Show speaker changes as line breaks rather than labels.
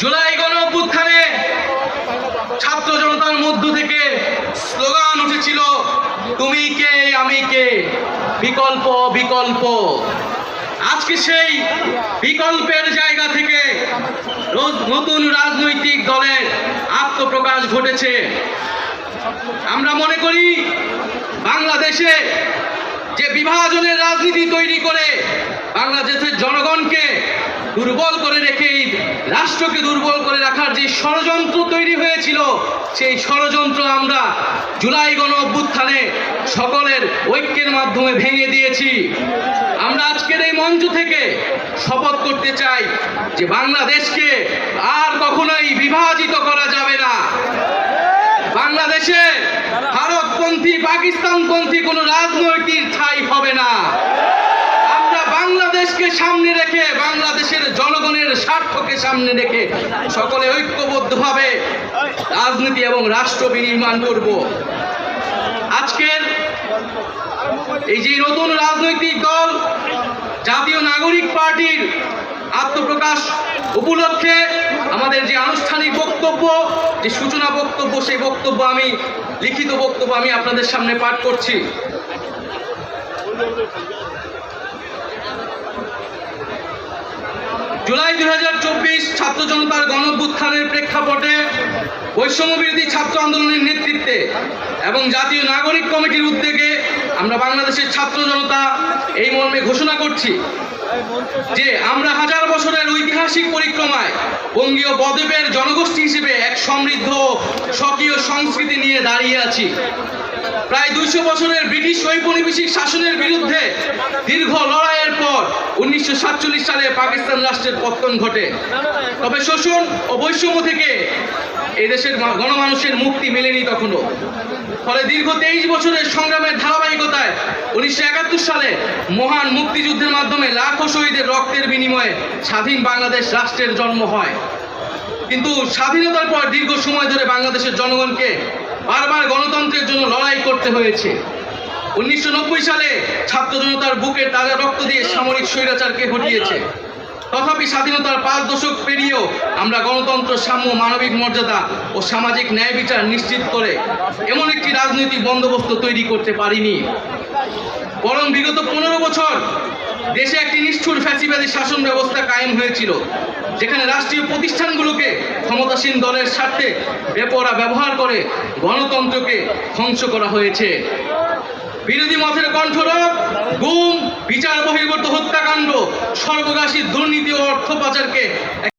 জুলাই গণঅভ্যুত্থানে ছাত্র জনতার মধ্য থেকে স্লোগান উঠেছিল, তুমি কে আমি কে, বিকল্প বিকল্প। আজকে সেই বিকল্পের জায়গা থেকে নতুন রাজনৈতিক দলের আত্মপ্রকাশ ঘটেছে। আমরা মনে করি বাংলাদেশে যে বিভাজনের রাজনীতি তৈরি করে বাংলাদেশের জনগণকে দুর্বল করে রেখে রাষ্ট্রকে দুর্বল করে রাখার যে ষড়যন্ত্র তৈরি হয়েছিল, সেই ষড়যন্ত্র আমরা জুলাই গণঅভ্যুত্থানে সকলের ঐক্যের মাধ্যমে ভেঙে দিয়েছি। আমরা আজকের এই মঞ্চ থেকে শপথ করতে চাই যে বাংলাদেশকে আর কখনোই বিভাজিত করা যাবে না। বাংলাদেশে ভারতপন্থী পাকিস্তানপন্থী কোনো রাজনৈতিক ঠাঁই হবে না। আমরা বাংলাদেশকে সামনে রেখে, বাংলাদেশের জনগণের স্বার্থকে সামনে রেখে সকলে ঐক্যবদ্ধভাবে রাজনীতি এবং রাষ্ট্র বিনির্মাণ করব। আজকের এই যে নতুন রাজনৈতিক দল জাতীয় নাগরিক পার্টির আত্মপ্রকাশ উপলক্ষে আমাদের যে আনুষ্ঠানিক বক্তব্য, যে সূচনা বক্তব্য, সেই বক্তব্য আমি লিখিত বক্তব্য আমি আপনাদের সামনে পাঠ করছি। জুলাই 2024 ছাত্র জনতার গণঅভ্যুত্থানের প্রেক্ষাপটে বৈষম্য বিরোধী ছাত্র আন্দোলনের নেতৃত্বে এবং জাতীয় নাগরিক কমিটির উদ্যোগে আমরা বাংলাদেশের ছাত্র জনতা এই মর্মে ঘোষণা করছি যে আমরা হাজার বছরের ঐতিহাসিক পরিক্রমায় বঙ্গীয় বদ্বীপের জনগোষ্ঠী হিসেবে এক সমৃদ্ধ স্বকীয় সংস্কৃতি নিয়ে দাঁড়িয়ে আছি। প্রায় 200 বছরের ব্রিটিশ ঔপনিবেশিক শাসনের বিরুদ্ধে দীর্ঘ লড়াইয়ের পর 1947 সালে পাকিস্তান রাষ্ট্রের পতন ঘটে। তবে শোষণ ও বৈষম্য থেকে এই দেশের গণমানুষের মুক্তি মেলেনি তখনও। ফলে দীর্ঘ 23 বছরের সংগ্রামের ধারাবাহিকতায় 1971 সালে মহান মুক্তিযুদ্ধের মাধ্যমে লাখো শহীদের রক্তের বিনিময়ে স্বাধীন বাংলাদেশ রাষ্ট্রের জন্ম হয়। কিন্তু স্বাধীনতার পর দীর্ঘ সময় ধরে বাংলাদেশের জনগণকে বারবার গণতন্ত্রের জন্য লড়াই করতে হয়েছে। 1990 সালে ছাত্র জনতার বুকের তাজা রক্ত দিয়ে সামরিক স্বৈরাচারকে হটিয়েছে। তথাপি স্বাধীনতার 5 দশক পেরিয়েও আমরা গণতন্ত্র, সাম্য, মানবিক মর্যাদা ও সামাজিক ন্যায় বিচার নিশ্চিত করে এমন একটি রাজনৈতিক বন্দোবস্ত তৈরি করতে পারিনি। বরং বিগত 15 বছর দেশে একটি নিষ্ঠুর ফ্যাসিবাদী শাসন ব্যবস্থা কায়েম হয়েছিল, যেখানে রাষ্ট্রীয় প্রতিষ্ঠানগুলোকে ক্ষমতাসীন দলের স্বার্থে বেপরোয়া ব্যবহার করে গণতন্ত্রকে ধ্বংস করা হয়েছে। বিরোধী মতের কণ্ঠরোধ, গুম, বিচার বহির্ভূত হত্যাকাণ্ড, সর্বগ্রাসী দুর্নীতি ও অর্থ পাচারকে